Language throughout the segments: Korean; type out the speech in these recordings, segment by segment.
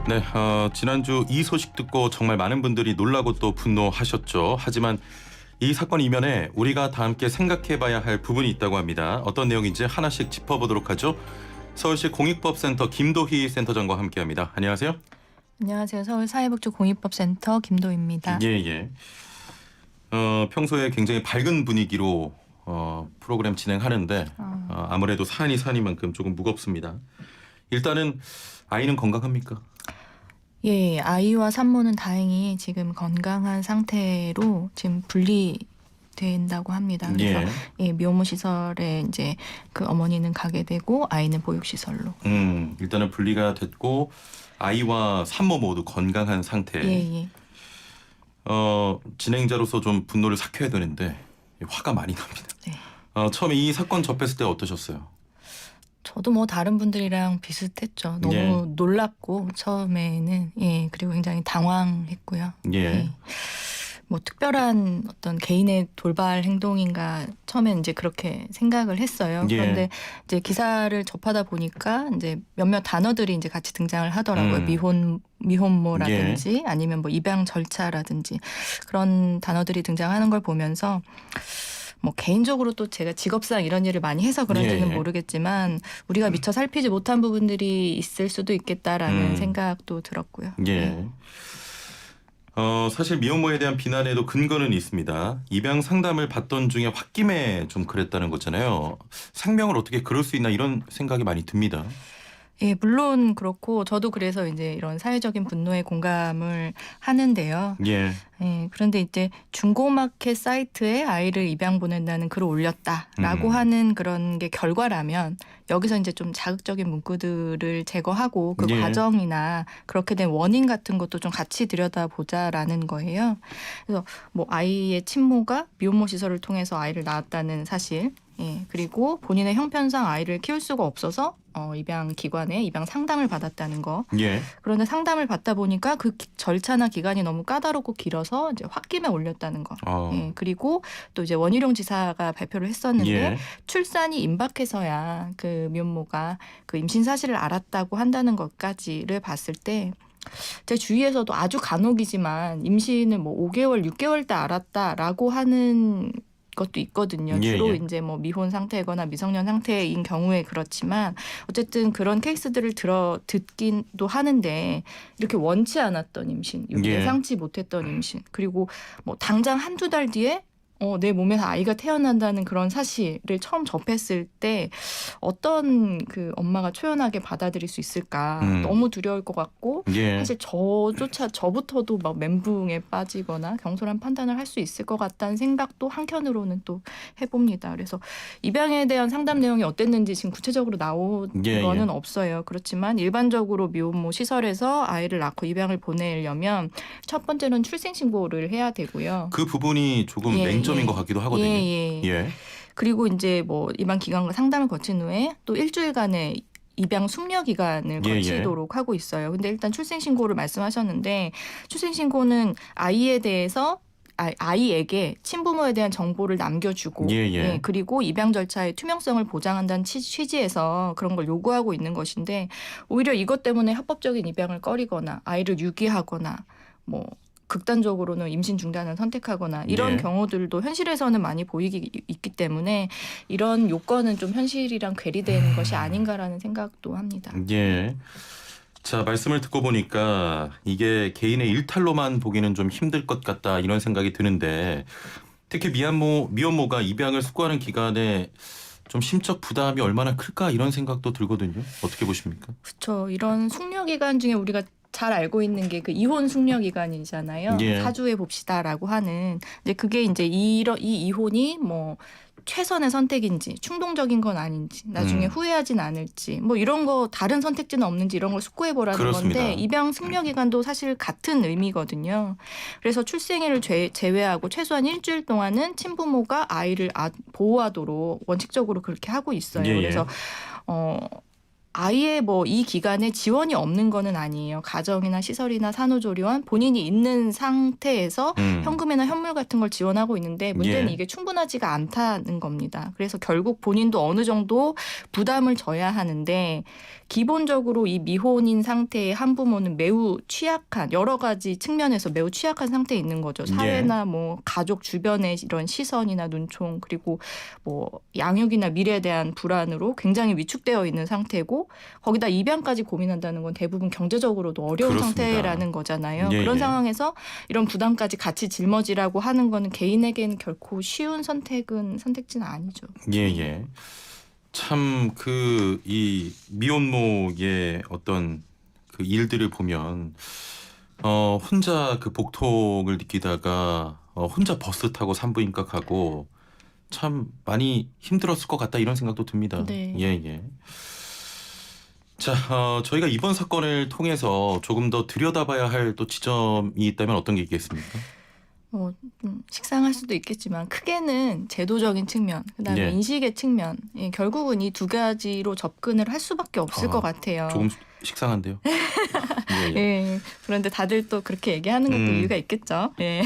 네, 지난주 이 소식 듣고 정말 많은 분들이 놀라고 또 분노하셨죠. 하지만 이 사건 이면에 우리가 다 함께 생각해봐야 할 부분이 있다고 합니다. 어떤 내용인지 하나씩 짚어보도록 하죠. 서울시 공익법센터 김도희 센터장과 함께합니다. 안녕하세요. 안녕하세요. 서울사회복지공익법센터 김도희입니다. 예. 평소에 굉장히 밝은 분위기로 프로그램 진행하는데 아무래도 사안이 사안이만큼 조금 무겁습니다. 일단은 아이는 건강합니까? 예, 아이와 산모는 다행히 지금 건강한 상태로 지금 분리된다고 합니다. 그래서 미혼모 시설에 이제 그 어머니는 가게 되고 아이는 보육시설로. 일단은 분리가 됐고 아이와 산모 모두 건강한 상태. 예. 진행자로서 좀 분노를 삭혀야 되는데 화가 많이 납니다. 네. 처음에 이 사건 접했을 때 어떠셨어요? 저도 뭐 다른 분들이랑 비슷했죠. 너무 놀랍고 처음에는 그리고 굉장히 당황했고요. 뭐 특별한 어떤 개인의 돌발 행동인가 처음엔 이제 그렇게 생각을 했어요. 그런데 이제 기사를 접하다 보니까 이제 몇몇 단어들이 이제 같이 등장을 하더라고요. 미혼모라든지 아니면 뭐 입양 절차라든지 그런 단어들이 등장하는 걸 보면서 뭐 개인적으로 또 제가 직업상 이런 일을 많이 해서 그런지는 모르겠지만 우리가 미처 살피지 못한 부분들이 있을 수도 있겠다라는 생각도 들었고요. 사실 미혼모에 대한 비난에도 근거는 있습니다. 입양 상담을 받던 중에 홧김에 좀 그랬다는 거잖아요. 생명을 어떻게 그럴 수 있나 이런 생각이 많이 듭니다. 예, 물론 그렇고 저도 그래서 이제 이런 사회적인 분노에 공감을 하는데요. 그런데 이제 중고마켓 사이트에 아이를 입양 보낸다는 글을 올렸다라고 하는 그런 게 결과라면 여기서 이제 좀 자극적인 문구들을 제거하고 그 과정이나 그렇게 된 원인 같은 것도 좀 같이 들여다보자라는 거예요. 그래서 뭐 아이의 친모가 미혼모 시설을 통해서 아이를 낳았다는 사실, 그리고 본인의 형편상 아이를 키울 수가 없어서 입양 기관에 입양 상담을 받았다는 거. 그런데 상담을 받다 보니까 그 절차나 기간이 너무 까다롭고 길어서 이제 홧김에 올렸다는 거. 그리고 또 이제 원희룡 지사가 발표를 했었는데 출산이 임박해서야 그 미혼모가 그 임신 사실을 알았다고 한다는 것까지를 봤을 때 제 주위에서도 아주 간혹이지만 임신을 뭐 5개월, 6개월 때 알았다라고 하는 것도 있거든요. 주로 이제 뭐 미혼 상태거나 미성년 상태인 경우에 그렇지만 어쨌든 그런 케이스들을 듣기도 하는데 이렇게 원치 않았던 임신, 예상치 못했던 임신, 그리고 뭐 당장 한두 달 뒤에 내 몸에서 아이가 태어난다는 그런 사실을 처음 접했을 때 어떤 그 엄마가 초연하게 받아들일 수 있을까 너무 두려울 것 같고 사실 저부터도 막 멘붕에 빠지거나 경솔한 판단을 할 수 있을 것 같다는 생각도 한켠으로는 또 해봅니다. 그래서 입양에 대한 상담 내용이 어땠는지 지금 구체적으로 나온 거는 없어요. 그렇지만 일반적으로 미혼모 시설에서 아이를 낳고 입양을 보내려면 첫 번째는 출생신고를 해야 되고요. 그 부분이 조금 맹점인 것 같기도 하거든요. 그리고 이제 뭐 입양 기관과 상담을 거친 후에 또 일주일간의 입양 숙려 기간을 거치도록 하고 있어요. 근데 일단 출생신고를 말씀하셨는데 출생신고는 아이에 대해서 아이에게 친부모에 대한 정보를 남겨주고 그리고 입양 절차의 투명성을 보장한다는 취지에서 그런 걸 요구하고 있는 것인데 오히려 이것 때문에 합법적인 입양을 꺼리거나 아이를 유기하거나 뭐 극단적으로는 임신 중단을 선택하거나 이런 경우들도 현실에서는 많이 있기 때문에 이런 요건은 좀 현실이랑 괴리되는 것이 아닌가라는 생각도 합니다. 자, 말씀을 듣고 보니까 이게 개인의 일탈로만 보기는 좀 힘들 것 같다 이런 생각이 드는데 특히 미혼모가 입양을 수고하는 기간에 좀 심적 부담이 얼마나 클까 이런 생각도 들거든요. 어떻게 보십니까? 그렇죠. 이런 숙려 기간 중에 우리가 잘 알고 있는 게 그 이혼 숙려 기간이잖아요. 사주해 봅시다라고 하는. 근데 그게 이제 이 이혼이 뭐 최선의 선택인지 충동적인 건 아닌지 나중에 후회하진 않을지 뭐 이런 거 다른 선택지는 없는지 이런 걸 숙고해 보라는 건데 입양 숙려 기간도 사실 같은 의미거든요. 그래서 출생일을 제외하고 최소한 일주일 동안은 친부모가 아이를 보호하도록 원칙적으로 그렇게 하고 있어요. 그래서 아예 뭐 이 기간에 지원이 없는 거는 아니에요. 가정이나 시설이나 산후조리원 본인이 있는 상태에서 현금이나 현물 같은 걸 지원하고 있는데 문제는 예. 이게 충분하지가 않다는 겁니다. 그래서 결국 본인도 어느 정도 부담을 져야 하는데 기본적으로 이 미혼인 상태의 한부모는 매우 취약한 여러 가지 측면에서 매우 취약한 상태에 있는 거죠. 사회나 뭐 가족 주변의 이런 시선이나 눈총 그리고 뭐 양육이나 미래에 대한 불안으로 굉장히 위축되어 있는 상태고 거기다 입양까지 고민한다는 건 대부분 경제적으로도 어려운 그렇습니다. 상태라는 거잖아요. 예, 그런 예. 상황에서 이런 부담까지 같이 짊어지라고 하는 거는 개인에게는 결코 쉬운 선택지는 아니죠. 예. 참 이 미혼모의 어떤 그 일들을 보면 혼자 그 복통을 느끼다가 혼자 버스 타고 산부인과 가고 참 많이 힘들었을 것 같다 이런 생각도 듭니다. 네. 예. 자, 저희가 이번 사건을 통해서 조금 더 들여다봐야 할 또 지점이 있다면 어떤 게 있겠습니까? 좀 식상할 수도 있겠지만 크게는 제도적인 측면, 그다음에 예. 인식의 측면, 결국은 이 두 가지로 접근을 할 수밖에 없을 것 같아요. 조금 식상한데요. 예. 예. 그런데 다들 또 그렇게 얘기하는 것도 이유가 있겠죠. 예.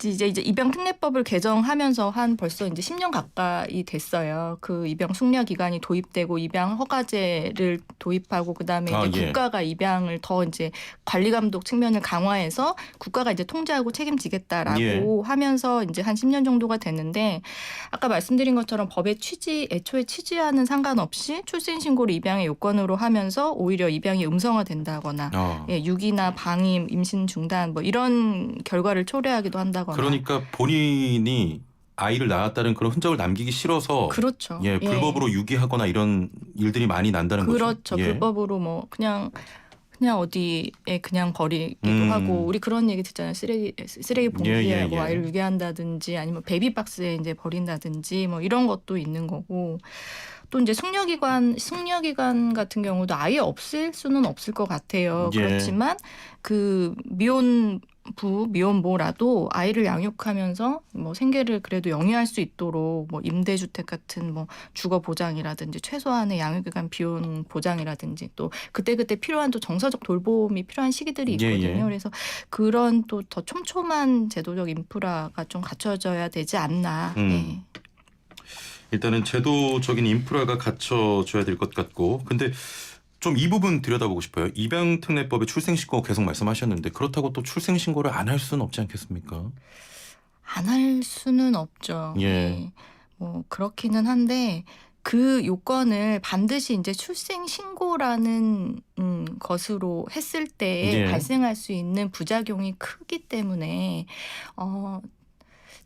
이제 입양 특례법을 개정하면서 한 벌써 이제 10년 가까이 됐어요. 그 입양 숙려 기간이 도입되고 입양 허가제를 도입하고 그다음에 이제 예. 국가가 입양을 더 이제 관리 감독 측면을 강화해서 국가가 이제 통제하고 책임지겠다라고 하면서 이제 한 10년 정도가 됐는데 아까 말씀드린 것처럼 법의 애초에 취지와는 상관없이 출생 신고를 입양의 요건으로 하면서 오히려 입양이 음성화된다거나 유기나 방임, 임신 중단 뭐 이런 결과를 초래하기도 한다거나. 그러니까 본인이 아이를 낳았다는 그런 흔적을 남기기 싫어서 그렇죠. 불법으로 유기하거나 이런 일들이 많이 난다는 거죠. 그렇죠. 불법으로 뭐 그냥 어디에 그냥 버리기도 하고 우리 그런 얘기 듣잖아요. 쓰레기 봉지에 아이를 유기한다든지 아니면 베비박스에 이제 버린다든지 뭐 이런 것도 있는 거고. 또 이제 숙려기간 같은 경우도 아예 없을 수는 없을 것 같아요. 그렇지만 그 미혼모라도 아이를 양육하면서 뭐 생계를 그래도 영위할 수 있도록 뭐 임대주택 같은 뭐 주거 보장이라든지 최소한의 양육기간 비용 보장이라든지 또 그때그때 필요한 또 정서적 돌봄이 필요한 시기들이 있거든요. 그래서 그런 또 더 촘촘한 제도적 인프라가 좀 갖춰져야 되지 않나. 일단은 제도적인 인프라가 갖춰져야 될 것 같고 근데 좀 이 부분 들여다보고 싶어요. 입양특례법에 출생신고 계속 말씀하셨는데 그렇다고 또 출생신고를 안 할 수는 없지 않겠습니까? 안 할 수는 없죠. 뭐 그렇기는 한데 그 요건을 반드시 이제 출생신고라는 것으로 했을 때 발생할 수 있는 부작용이 크기 때문에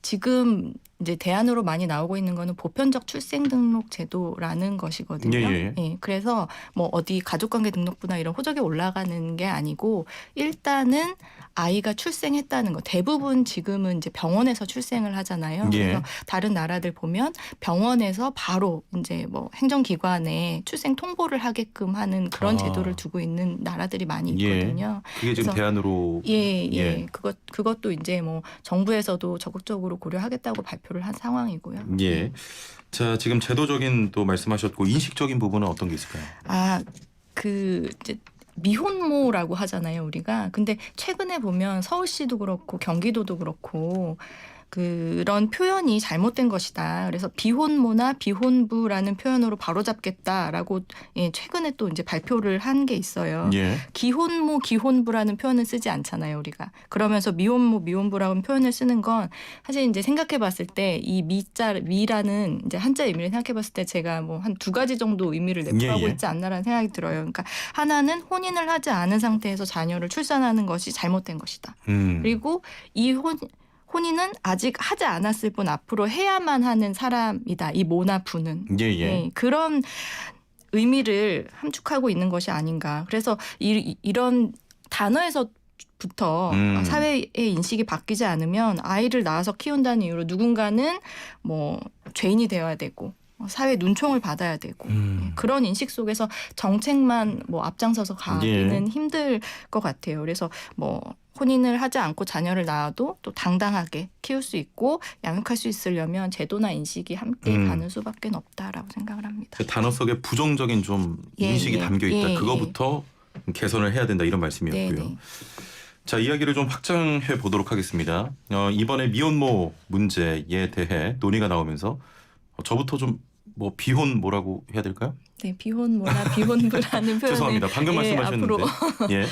지금 이제 대안으로 많이 나오고 있는 거는 보편적 출생등록 제도라는 것이거든요. 그래서 뭐 어디 가족관계 등록부나 이런 호적에 올라가는 게 아니고 일단은 아이가 출생했다는 거. 대부분 지금은 이제 병원에서 출생을 하잖아요. 그래서 다른 나라들 보면 병원에서 바로 이제 뭐 행정기관에 출생 통보를 하게끔 하는 그런 제도를 두고 있는 나라들이 많이 있거든요. 그게 지금 대안으로. 그것도 이제 뭐 정부에서도 적극적으로 고려하겠다고 발표를 한 상황이고요. 자, 지금 제도적인 또 말씀하셨고 인식적인 부분은 어떤 게 있을까요? 이제 미혼모라고 하잖아요, 우리가. 근데 최근에 보면 서울시도 그렇고 경기도도 그렇고 그런 표현이 잘못된 것이다. 그래서 비혼모나 비혼부라는 표현으로 바로잡겠다라고 최근에 또 이제 발표를 한 게 있어요. 기혼모, 기혼부라는 표현을 쓰지 않잖아요, 우리가. 그러면서 미혼모, 미혼부라는 표현을 쓰는 건 사실 이제 생각해봤을 때 이 미라는 이제 한자 의미를 생각해봤을 때 제가 뭐 한 두 가지 정도 의미를 내포하고 있지 않나라는 생각이 들어요. 그러니까 하나는 혼인을 하지 않은 상태에서 자녀를 출산하는 것이 잘못된 것이다. 그리고 이 혼인은 아직 하지 않았을 뿐 앞으로 해야만 하는 사람이다. 이 모나 부는. 그런 의미를 함축하고 있는 것이 아닌가. 그래서 이런 단어에서부터 사회의 인식이 바뀌지 않으면 아이를 낳아서 키운다는 이유로 누군가는 뭐 죄인이 되어야 되고 사회 눈총을 받아야 되고 그런 인식 속에서 정책만 뭐 앞장서서 가기는 힘들 것 같아요. 그래서 뭐 혼인을 하지 않고 자녀를 낳아도 또 당당하게 키울 수 있고 양육할 수 있으려면 제도나 인식이 함께 가는 수밖에 없다라고 생각을 합니다. 그 단어 속에 부정적인 좀 인식이 담겨 있다. 그거부터 개선을 해야 된다 이런 말씀이었고요. 자, 이야기를 좀 확장해 보도록 하겠습니다. 이번에 미혼모 문제에 대해 논의가 나오면서 저부터 좀 뭐 비혼 뭐라고 해야 될까요? 네, 비혼모나 비혼부라는 표현을 죄송합니다. 방금 말씀하셨는데. 예.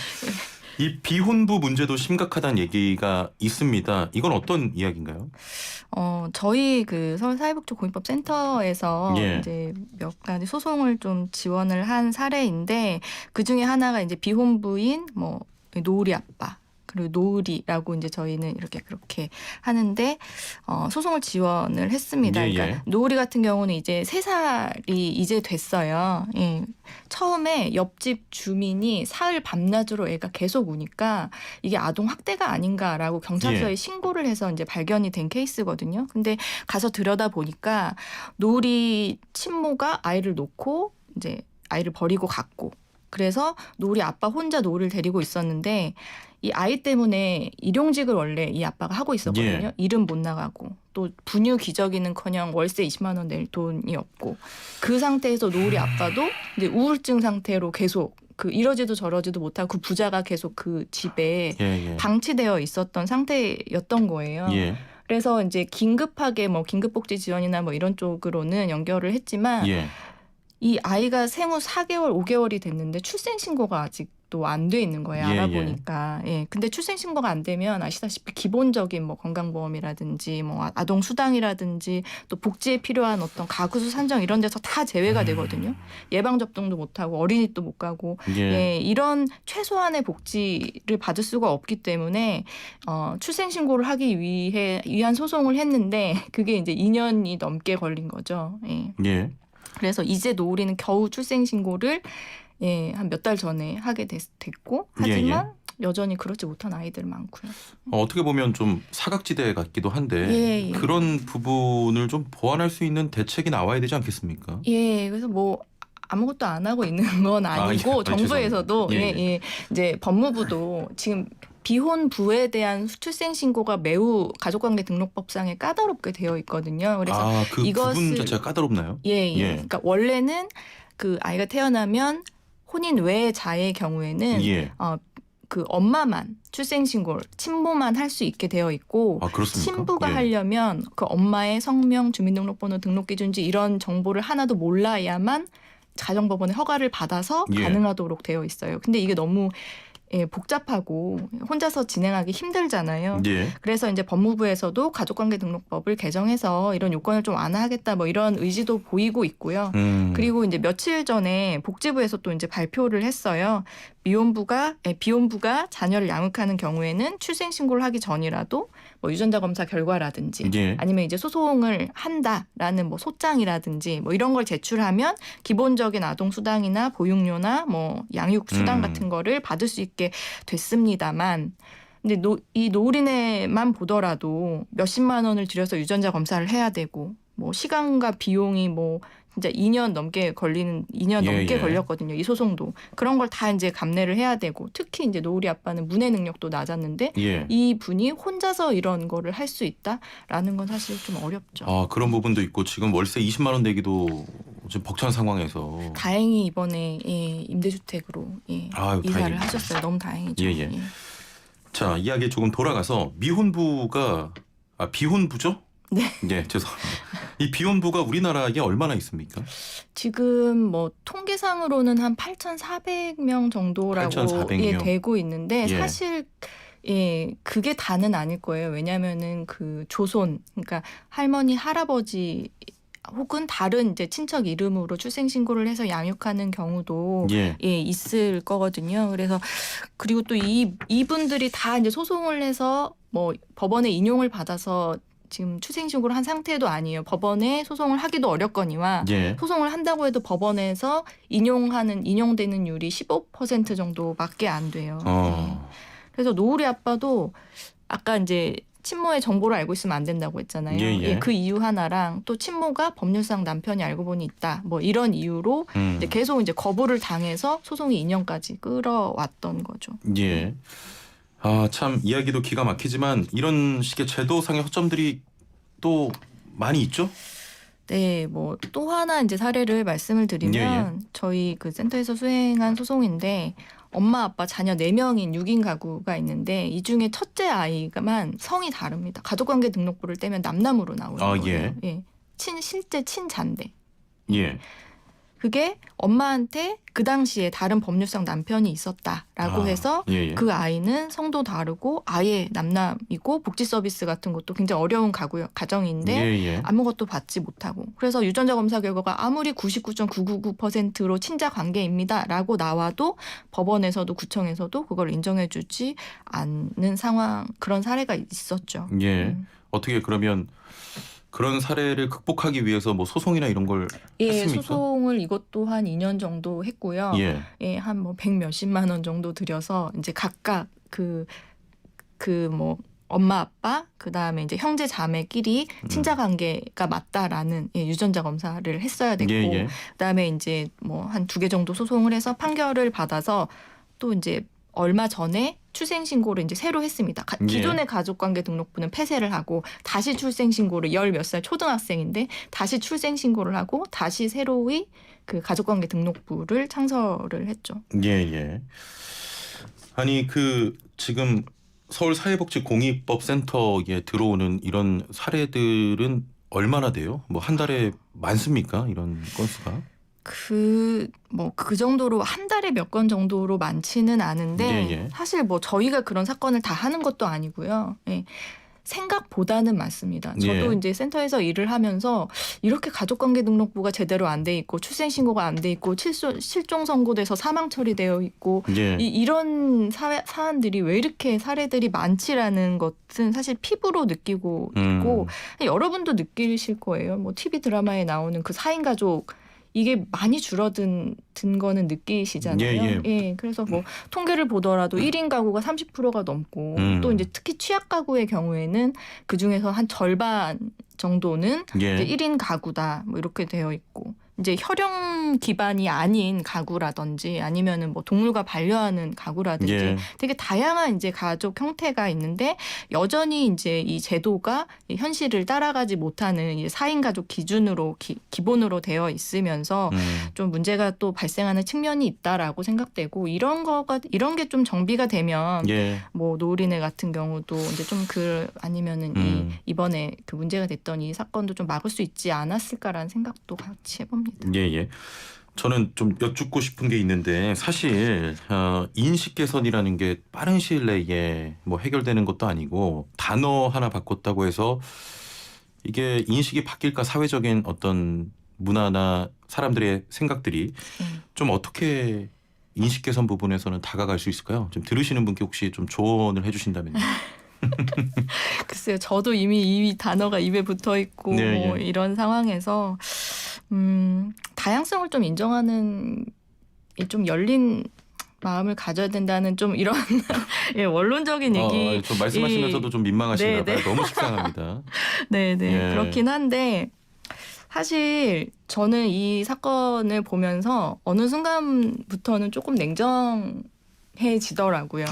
이 비혼부 문제도 심각하다는 얘기가 있습니다. 이건 어떤 이야기인가요? 저희 그 서울사회복지공익법센터에서 이제 몇 가지 소송을 좀 지원을 한 사례인데 그 중에 하나가 이제 비혼부인 뭐 노을이 아빠 그리고 노을이라고 이제 저희는 이렇게 그렇게 하는데 소송을 지원을 했습니다. 그러니까 노을이 같은 경우는 이제 3살이 이제 됐어요. 예. 처음에 옆집 주민이 사흘 밤낮으로 애가 계속 우니까 이게 아동 학대가 아닌가라고 경찰서에 신고를 해서 이제 발견이 된 케이스거든요. 근데 가서 들여다 보니까 노을이 친모가 아이를 놓고 이제 아이를 버리고 갔고 그래서 노을이 아빠 혼자 노을을 데리고 있었는데 이 아이 때문에 일용직을 원래 이 아빠가 하고 있었거든요. 일은 못 나가고 또 분유 기저귀는커녕 월세 20만 원 낼 돈이 없고 그 상태에서 노을이 아빠도 이제 우울증 상태로 계속 그 이러지도 저러지도 못하고 그 부자가 계속 그 집에 방치되어 있었던 상태였던 거예요. 그래서 이제 긴급하게 뭐 긴급복지 지원이나 뭐 이런 쪽으로는 연결을 했지만 이 아이가 생후 4개월, 5개월이 됐는데 출생신고가 아직도 안 돼 있는 거예요. 알아보니까. 근데 출생신고가 안 되면 아시다시피 기본적인 뭐 건강보험이라든지 뭐 아동수당이라든지 또 복지에 필요한 어떤 가구수 산정 이런 데서 다 제외가 되거든요. 예방접종도 못하고 어린이도 못 가고 이런 최소한의 복지를 받을 수가 없기 때문에 출생신고를 하기 위한 소송을 했는데 그게 이제 2년이 넘게 걸린 거죠. 그래서 이제 노을이는 겨우 출생신고를 한 몇 달 전에 하게 됐고 하지만 여전히 그렇지 못한 아이들 많고요. 어떻게 보면 좀 사각지대 같기도 한데 그런 부분을 좀 보완할 수 있는 대책이 나와야 되지 않겠습니까? 그래서 뭐 아무것도 안 하고 있는 건 아니고 정부에서도 이제 법무부도 지금 비혼부에 대한 출생신고가 매우 가족관계등록법상에 까다롭게 되어 있거든요. 그래서 그 부분 자체가 까다롭나요? 그러니까 원래는 그 아이가 태어나면 혼인 외자의 경우에는 그 엄마만 출생신고를 친모만 할 수 있게 되어 있고 친부가 하려면 그 엄마의 성명, 주민등록번호, 등록기준지 이런 정보를 하나도 몰라야만 가정법원의 허가를 받아서 가능하도록 되어 있어요. 근데 이게 너무 복잡하고 혼자서 진행하기 힘들잖아요. 그래서 이제 법무부에서도 가족관계등록법을 개정해서 이런 요건을 좀 완화하겠다 뭐 이런 의지도 보이고 있고요. 그리고 이제 며칠 전에 복지부에서 또 이제 발표를 했어요. 비혼부가 자녀를 양육하는 경우에는 출생신고를 하기 전이라도 뭐 유전자 검사 결과라든지 아니면 이제 소송을 한다라는 뭐 소장이라든지 뭐 이런 걸 제출하면 기본적인 아동 수당이나 보육료나 뭐 양육 수당 같은 거를 받을 수 있게 됐습니다만 근데 이 노린애만 보더라도 몇십만 원을 들여서 유전자 검사를 해야 되고 뭐 시간과 비용이 뭐 진짜 2년 넘게 걸렸거든요. 이 소송도. 그런 걸 다 이제 감내를 해야 되고 특히 이제 노을이 아빠는 문해 능력도 낮았는데 이 분이 혼자서 이런 거를 할 수 있다라는 건 사실 좀 어렵죠. 그런 부분도 있고 지금 월세 20만 원 내기도 좀 벅찬 상황에서 다행히 이번에 임대주택으로 이사를 다행입니다. 하셨어요. 너무 다행이죠. 자, 이야기 조금 돌아가서 비혼부죠? 죄송합니다. 이 비혼부가 우리나라에 얼마나 있습니까? 지금 뭐 통계상으로는 한 8,400명 정도라고 8,400명. 되고 있는데 사실 그게 다는 아닐 거예요. 왜냐하면은 그 조손, 그러니까 할머니, 할아버지 혹은 다른 이제 친척 이름으로 출생신고를 해서 양육하는 경우도 있을 거거든요. 그래서 그리고 또 이분들이 다 이제 소송을 해서 뭐 법원에 인용을 받아서 지금 출생신고를 한 상태도 아니에요. 법원에 소송을 하기도 어렵거니와 소송을 한다고 해도 법원에서 인용되는 율이 15% 정도밖에 안 돼요. 그래서 노을이 아빠도 아까 이제 친모의 정보를 알고 있으면 안 된다고 했잖아요. 예, 예. 그 이유 하나랑 또 친모가 법률상 남편이 알고 보니 있다. 뭐 이런 이유로 이제 계속 이제 거부를 당해서 소송이 2년까지 끌어왔던 거죠. 예. 아, 참 이야기도 기가 막히지만 이런 식의 제도상의 허점들이 또 많이 있죠? 네, 뭐 또 하나 이제 사례를 말씀을 드리면 저희 그 센터에서 수행한 소송인데 엄마, 아빠, 자녀 4명인 6인 가구가 있는데 이 중에 첫째 아이가만 성이 다릅니다. 가족관계 등록부를 떼면 남남으로 나오는 거예요. 예. 실제 친자인데. 예. 그게 엄마한테 그 당시에 다른 법률상 남편이 있었다라고 해서 그 아이는 성도 다르고 아예 남남이고 복지 서비스 같은 것도 굉장히 어려운 가정인데 아무것도 받지 못하고 그래서 유전자 검사 결과가 아무리 99.999%로 친자 관계입니다라고 나와도 법원에서도 구청에서도 그걸 인정해주지 않는 상황 그런 사례가 있었죠. 예. 어떻게 그러면 그런 사례를 극복하기 위해서 뭐 소송이나 이런 걸 했습니까? 소송을 이것도 한 2년 정도 했고요. 한 뭐 100 몇십만 원 정도 들여서 이제 각각 그 뭐 엄마 아빠 그다음에 이제 형제 자매끼리 친자 관계가 맞다라는 유전자 검사를 했어야 됐고 그다음에 이제 뭐 한 2개 정도 소송을 해서 판결을 받아서 또 이제 얼마 전에 출생신고를 이제 새로 했습니다. 기존의 가족관계 등록부는 폐쇄를 하고 다시 출생신고를 10 몇 살 초등학생인데 다시 출생신고를 하고 다시 새로이 그 가족관계 등록부를 창설을 했죠. 예. 아니 그 지금 서울사회복지공익법센터에 들어오는 이런 사례들은 얼마나 돼요? 뭐 한 달에 많습니까? 이런 건수가? 그 정도로 한 달에 몇 건 정도로 많지는 않은데 사실 뭐 저희가 그런 사건을 다 하는 것도 아니고요. 생각보다는 많습니다. 저도 이제 센터에서 일을 하면서 이렇게 가족관계 등록부가 제대로 안 돼 있고 출생신고가 안 돼 있고 실종 선고돼서 사망 처리되어 있고 이런 사안들이 왜 이렇게 사례들이 많지라는 것은 사실 피부로 느끼고 있고 여러분도 느끼실 거예요. 뭐 TV 드라마에 나오는 그 4인 가족 이게 많이 줄어든 거는 느끼시잖아요. 그래서 뭐 통계를 보더라도 1인 가구가 30%가 넘고 또 이제 특히 취약 가구의 경우에는 그 중에서 한 절반 정도는 이제 1인 가구다. 뭐 이렇게 되어 있고. 이제 혈연 기반이 아닌 가구라든지 아니면은 뭐 동물과 반려하는 가구라든지 되게 다양한 이제 가족 형태가 있는데 여전히 이제 이 제도가 현실을 따라가지 못하는 이제 4인 가족 기준으로 기본으로 되어 있으면서 좀 문제가 또 발생하는 측면이 있다라고 생각되고 이런 게 좀 정비가 되면 뭐 노을이네 같은 경우도 이제 좀 아니면은 이번에 그 문제가 됐던 이 사건도 좀 막을 수 있지 않았을까라는 생각도 같이 해봅니다. 저는 좀 여쭙고 싶은 게 있는데 사실 인식 개선이라는 게 빠른 시일 내에 뭐 해결되는 것도 아니고 단어 하나 바꿨다고 해서 이게 인식이 바뀔까 사회적인 어떤 문화나 사람들의 생각들이 좀 어떻게 인식 개선 부분에서는 다가갈 수 있을까요? 좀 들으시는 분께 혹시 좀 조언을 해주신다면요. 글쎄요, 저도 이미 이 단어가 입에 붙어 있고 뭐 이런 상황에서 다양성을 좀 인정하는 좀 열린 마음을 가져야 된다는 좀 이런 원론적인 얘기. 좀 말씀하시면서도 좀 민망하신가 봐요. 너무 식상합니다. 그렇긴 한데 사실 저는 이 사건을 보면서 어느 순간부터는 조금 냉정해지더라고요.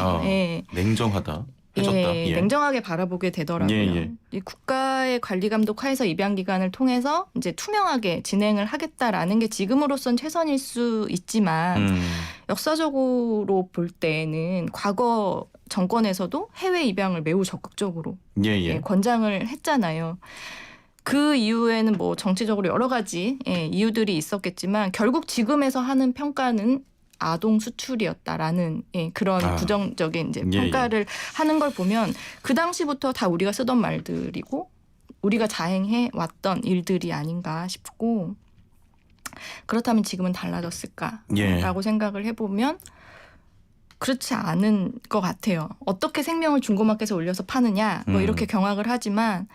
냉정하다. 냉정하게 바라보게 되더라고요. 이 국가의 관리 감독 하에서 입양 기간을 통해서 이제 투명하게 진행을 하겠다라는 게 지금으로선 최선일 수 있지만 역사적으로 볼 때는 과거 정권에서도 해외 입양을 매우 적극적으로 권장을 했잖아요. 그 이후에는 뭐 정치적으로 여러 가지 이유들이 있었겠지만 결국 지금에서 하는 평가는 아동 수출이었다라는 그런 부정적인 이제 평가를 하는 걸 보면 그 당시부터 다 우리가 쓰던 말들이고 우리가 자행해 왔던 일들이 아닌가 싶고 그렇다면 지금은 달라졌을까라고 생각을 해보면 그렇지 않은 것 같아요. 어떻게 생명을 중고마켓에 올려서 파느냐 뭐 이렇게 경악을 하지만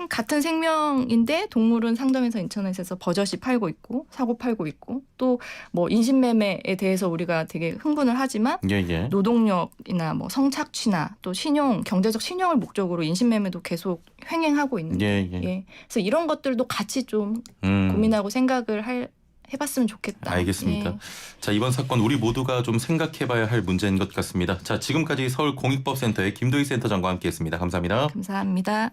같은 생명인데 동물은 상점에서 인터넷에서 버젓이 팔고 있고 사고 팔고 있고 또 뭐 인신매매에 대해서 우리가 되게 흥분을 하지만 예. 노동력이나 뭐 성착취나 또 신용, 경제적 신용을 목적으로 인신매매도 계속 횡행하고 있는데 예. 그래서 이런 것들도 같이 좀 고민하고 생각을 해봤으면 좋겠다. 알겠습니다. 예. 자, 이번 사건 우리 모두가 좀 생각해봐야 할 문제인 것 같습니다. 자, 지금까지 서울공익법센터의 김도희 센터장과 함께했습니다. 감사합니다. 감사합니다.